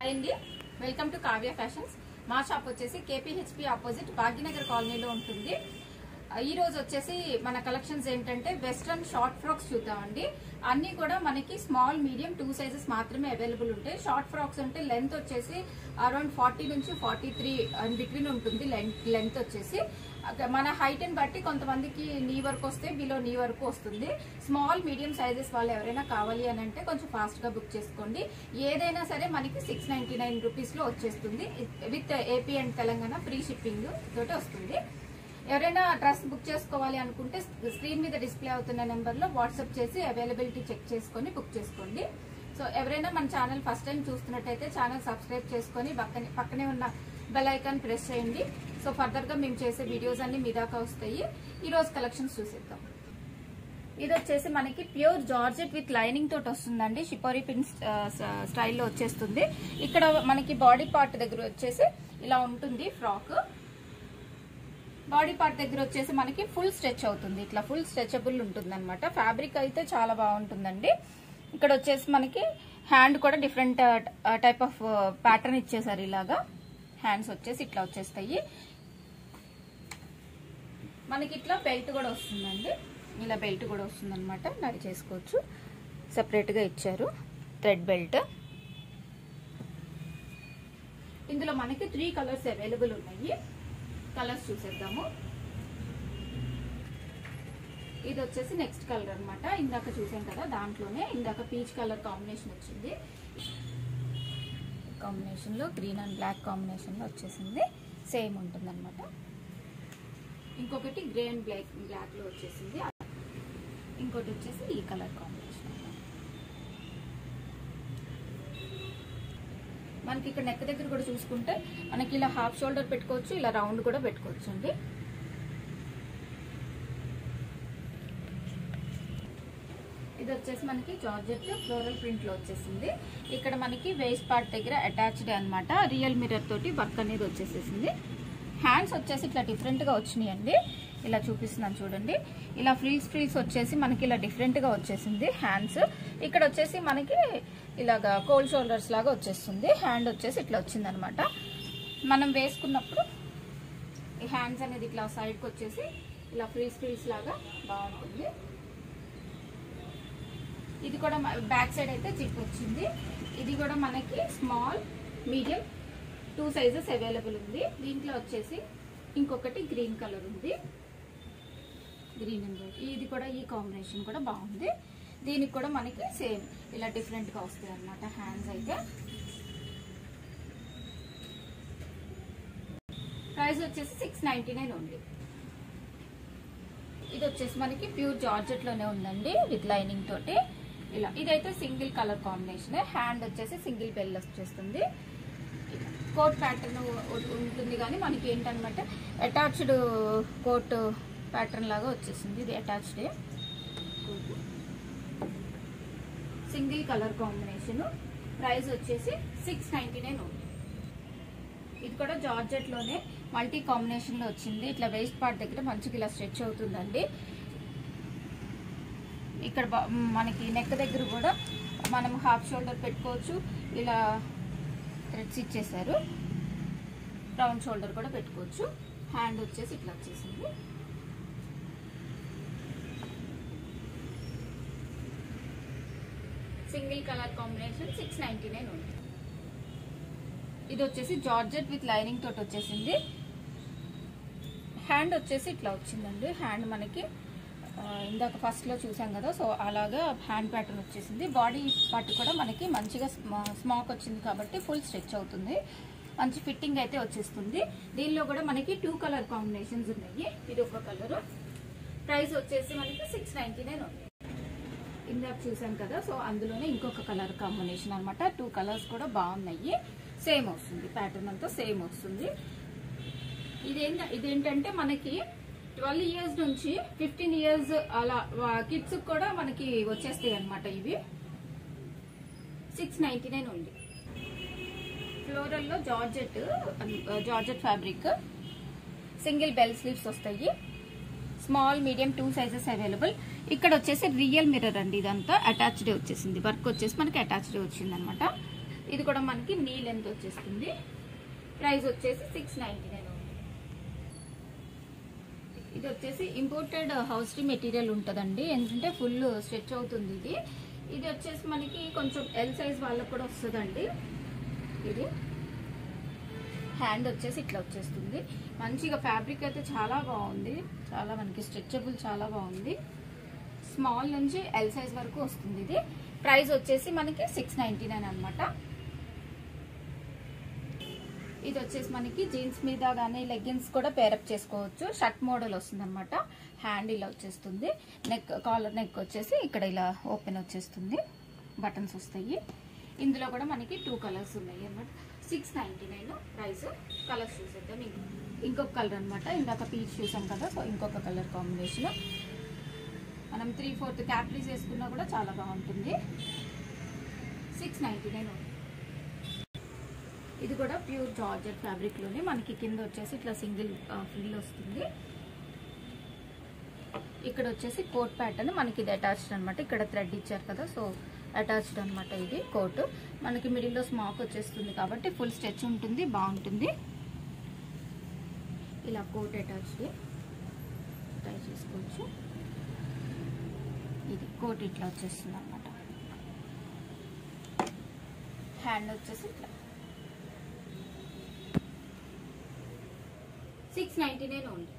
అండి welcome to Kavya fashions. మా shop వచ్చేసి కేపీహెచ్పి ఆపోజిట్ భాగ్యనగర్ కాలనీలో ఉంటుంది. ఈ రోజు వచ్చేసి మన కలెక్షన్స్ ఏంటంటే వెస్ట్రన్ షార్ట్ ఫ్రాక్స్ చూద్దామండి. అన్ని కూడా మనకి స్మాల్ మీడియం 2 సైజెస్ మాత్రమే అవైలబుల్ ఉంటాయి. షార్ట్ ఫ్రాక్స్ అంటే లెంత్ వచ్చేసి అరౌండ్ 40 నుంచి 43 బిట్వీన్ ఉంటుంది. లెంత్ వచ్చేసి మన హైట్ ని బట్టి కొంతమందికి నీ వరకు వస్తే బిలో నీ వరకు వస్తుంది. స్మాల్ మీడియం సైజెస్ వాళ్ళు ఎవరైనా కావాలి అని అంటే కొంచెం ఫాస్ట్ గా బుక్ చేసుకోండి. ఏదైనా సరే మనకి 699 రూపీస్ లో వచ్చేస్తుంది. With AP and Telangana free shipping తోటి వస్తుంది. ఎవరైనా డ్రెస్ బుక్ చేసుకోవాలి అనుకుంటే స్క్రీన్ మీద డిస్ప్లే అవుతున్న నెంబర్ లో వాట్సాప్ చేసి అవైలబిలిటీ చెక్ చేసుకుని బుక్ చేసుకోండి. సో ఎవరైనా మన ఛానల్ ఫస్ట్ టైం చూస్తున్నట్టయితే ఛానల్ సబ్స్క్రైబ్ చేసుకుని పక్కనే ఉన్న బెల్ ఐకాన్ ప్రెస్ చేయండి. సో ఫర్దర్ గా మేము చేసే వీడియోస్ అన్ని మీ దాకా వస్తాయి. ఈ రోజు కలెక్షన్స్ చూసేద్దాం. ఇది వచ్చేసి మనకి ప్యూర్ జార్జెట్ విత్ లైనింగ్ తోటి వస్తుందండి. షిపోరి పిన్ స్టైల్లో వచ్చేస్తుంది. ఇక్కడ మనకి బాడీ పార్ట్ దగ్గర వచ్చేసి ఇలా ఉంటుంది ఫ్రాక్. బాడీ పార్ట్ దగ్గర వచ్చేసి మనకి ఫుల్ స్ట్రెచ్ అవుతుంది. ఇట్లా ఫుల్ స్ట్రెచబుల్ ఉంటుంది అనమాట. ఫ్యాబ్రిక్ అయితే చాలా బాగుంటుందండి. ఇక్కడ వచ్చేసి మనకి హ్యాండ్ కూడా డిఫరెంట్ టైప్ ఆఫ్ ప్యాటర్న్ ఇచ్చేసారు. ఇలాగా హ్యాండ్స్ వచ్చేసి ఇట్లా వచ్చేస్తాయి. మనకి ఇట్లా బెల్ట్ కూడా వస్తుందండి. ఇలా బెల్ట్ కూడా వస్తుంది అనమాట. నడి చేసుకోవచ్చు. సెపరేట్ గా ఇచ్చారు థ్రెడ్ బెల్ట్. ఇందులో మనకి 3 కలర్స్ అవైలబుల్ ఉన్నాయి. కలర్స్ చూసేద్దాము. ఇది వచ్చేసి నెక్స్ట్ కలర్ అనమాట. ఇందాక చూసాం కదా, దాంట్లోనే ఇందాక పీచ్ కలర్ కాంబినేషన్ వచ్చింది. కాంబినేషన్ లో గ్రీన్ అండ్ బ్లాక్ కాంబినేషన్ లో వచ్చేసింది. సేమ్ ఉంటుంది అనమాట. ఇంకొకటి గ్రే అండ్ బ్లాక్ లో వచ్చేసింది. ఇంకోటి వచ్చేసి ఈ కలర్ కాంబినేషన్. మనకి ఇక్కడ నెక్ దగ్గర కూడా చూసుకుంటే మనకి ఇలా హాఫ్ షోల్డర్ పెట్టుకోవచ్చు, ఇలా రౌండ్ కూడా పెట్టుకోవచ్చు అండి. ఇది వచ్చేసి మనకి జార్జెట్ ఫ్లోరల్ ప్రింట్ లో వచ్చేసింది. ఇక్కడ మనకి వేస్ట్ పార్ట్ దగ్గర అటాచ్డ్ అనమాట. రియల్ మిర్రర్ తోటి వర్క్ అనేది వచ్చేసేసింది. హ్యాండ్స్ వచ్చేసి ఇట్లా డిఫరెంట్ గా వచ్చినాయి అండి. ఇలా చూపిస్తున్నాను చూడండి. ఇలా ఫ్రీల్స్ వచ్చేసి మనకి ఇలా డిఫరెంట్ గా వచ్చేసింది హ్యాండ్స్. ఇక్కడ వచ్చేసి మనకి ఇలాగా కోల్డ్ షోల్డర్స్ లాగా వచ్చేస్తుంది. హ్యాండ్ వచ్చేసి ఇట్లా వచ్చింది అనమాట. మనం వేసుకున్నప్పుడు ఈ హ్యాండ్స్ అనేది ఇట్లా సైడ్ కి వచ్చేసి ఇలా ఫ్రీల్స్ లాగా బాగుంటుంది. ఇది కూడా బ్యాక్ సైడ్ అయితే జిప్ వచ్చింది. ఇది కూడా మనకి స్మాల్ మీడియం 2 సైజెస్ అవైలబుల్ ఉంది. దీంట్లో వచ్చేసి ఇంకొకటి గ్రీన్ కలర్ ఉంది. Green and white. ఇది కూడా ఈ కాంబినేషన్ కూడా బాగుంది. దీనికి కూడా మనకి సేమ్ ఇలా డిఫరెంట్ గా వస్తాయి అన్నమాట హ్యాండ్స్ అయితే. ప్రైస్ వచ్చేసి 699 ఉంది. ఇది వచ్చేసి మనకి ప్యూర్ జార్జెట్ లోనే ఉందండి విత్ లైనింగ్ తోటి. ఇలా ఇదైతే సింగిల్ కలర్ కాంబినేషన్. హ్యాండ్ వచ్చేసి సింగిల్ బెల్ వచ్చేస్తుంది. కోట్ ప్యాటర్న్ ఉంటుంది కానీ మనకి ఏంటనమాట అటాచ్డ్ కోట్ ప్యాటర్న్ లాగా వచ్చేసింది. ఇది attached single colour combination. Price వచ్చేసి 699 ఉంది. ఇది కూడా జార్జెట్ లోనే మల్టీ కాంబినేషన్ లో వచ్చింది. ఇట్లా వేస్ట్ పార్ట్ దగ్గర మంచిగా ఇలా స్ట్రెచ్ అవుతుందండి. ఇక్కడ మనకి నెక్ దగ్గర కూడా మనం హాఫ్ షోల్డర్ పెట్టుకోవచ్చు. ఇలా థ్రెడ్స్ ఇచ్చేసారు. రౌండ్ షోల్డర్ కూడా పెట్టుకోవచ్చు. హ్యాండ్ వచ్చేసి ఇట్లా వచ్చేసింది. సింగిల్ కలర్ కాంబినేషన్ 699 ఉంది. ఇది వచ్చేసి జార్జెట్ విత్ లైనింగ్ తోటి వచ్చేసింది. హ్యాండ్ వచ్చేసి ఇట్లా వచ్చిందండి. హ్యాండ్ మనకి ఇందాక ఫస్ట్ లో చూసాం కదా, సో అలాగా హ్యాండ్ ప్యాటర్న్ వచ్చేసింది. బాడీ పార్ట్ కూడా మనకి మంచిగా స్మాక్ వచ్చింది కాబట్టి ఫుల్ స్ట్రెచ్ అవుతుంది. మంచి ఫిట్టింగ్ అయితే వచ్చేస్తుంది. దీనిలో కూడా మనకి 2 కలర్ కాంబినేషన్స్ ఉన్నాయి. ఇది ఒక కలర్. ప్రైస్ వచ్చేసి మనకి 699 ఉంది. ఇందాక చూసాం కదా, సో అందులోనే ఇంకొక కలర్ కాంబినేషన్ అనమాట. 2 కలర్స్ కూడా బాగున్నాయి. సేమ్ వస్తుంది. ప్యాటర్న్ అంతా సేమ్ వస్తుంది. ఇదేంటంటే మనకి 12 ఇయర్స్ నుంచి 15 ఇయర్స్ అలా కిడ్స్ కూడా మనకి వచ్చేస్తాయి అనమాట. ఇవి 699 ఉంది. ఫ్లోరల్ లో georgette fabric. Single bell sleeves వస్తాయి. Small medium 2 sizes available. ఇక్కడ వచ్చేసి రియల్ మిర్రర్ అండి. ఇదంతా అటాచ్డ్ వచ్చేసింది. వర్క్ వచ్చేసి మనకి అటాచ్డ్ వచ్చింది అనమాట. ఇది కూడా మనకి నీ లెంత్ వచ్చేస్తుంది. ప్రైస్ వచ్చేసి 699 ఉంది. ఇది వచ్చేసి ఇంపోర్టెడ్ హౌస్రీ మెటీరియల్ ఉంటుందండి, ఎందుకంటే ఫుల్ స్ట్రెచ్ అవుతుంది. ఇది వచ్చేసి మనకి కొంచెం ఎల్ సైజ్ వాళ్ళకు కూడా వస్తుందండి. ఇది హ్యాండ్ వచ్చేసి ఇట్లా వచ్చేస్తుంది. మంచిగా ఫ్యాబ్రిక్ అయితే చాలా బాగుంది, చాలా మనకి స్ట్రెచబుల్, చాలా బాగుంది. స్మాల్ నుంచి ఎల్ సైజ్ వరకు వస్తుంది. ఇది ప్రైస్ వచ్చేసి మనకి 699 అనమాట. ఇది వచ్చేసి మనకి జీన్స్ మీద కానీ లెగ్గిన్స్ కూడా పేరప్ చేసుకోవచ్చు. షర్ట్ మోడల్ వస్తుంది అనమాట. హ్యాండ్ ఇలా వచ్చేస్తుంది. నెక్, కాలర్ నెక్ వచ్చేసి ఇక్కడ ఇలా ఓపెన్ వచ్చేస్తుంది, బటన్స్ వస్తాయి. ఇందులో కూడా మనకి 2 కలర్స్ ఉన్నాయి అనమాట. 699 ప్రైస్. కలర్స్ చూసేద్దాం. ఇంకొక కలర్ అనమాట. ఇందాక పీచ్ చూసాం కదా, సో ఇంకొక కలర్ కాంబినేషన్. మనం 3/4 క్యాప్రీస్ వేసుకున్నా కూడా చాలా బాగుంటుంది. 699. ఇది కూడా ప్యూర్ జార్జెట్ ఫ్యాబ్రిక్ లోనే మనకి కింద వచ్చేసి ఇట్లా సింగిల్ ఫ్రిల్ వస్తుంది. ఇక్కడ వచ్చేసి కోట్ ప్యాటర్న్ మనకి ఇది అటాచ్డ్ అనమాట. ఇక్కడ థ్రెడ్ ఇచ్చారు కదా, సో అటాచ్డ్ అనమాట. ఇది కోట్ మనకి మిడిల్ లో స్మాక్ వచ్చేస్తుంది కాబట్టి ఫుల్ స్ట్రెచ్ ఉంటుంది, బాగుంటుంది. ఇలా కోట్ అటాచ్డ్ ట్రై చేసుకోవచ్చు. ఇది కోట్ ఇట్లా వచ్చేస్తుంది అనమాట. హ్యాండ్ వచ్చేసి ఇట్లా 699 ఉంది.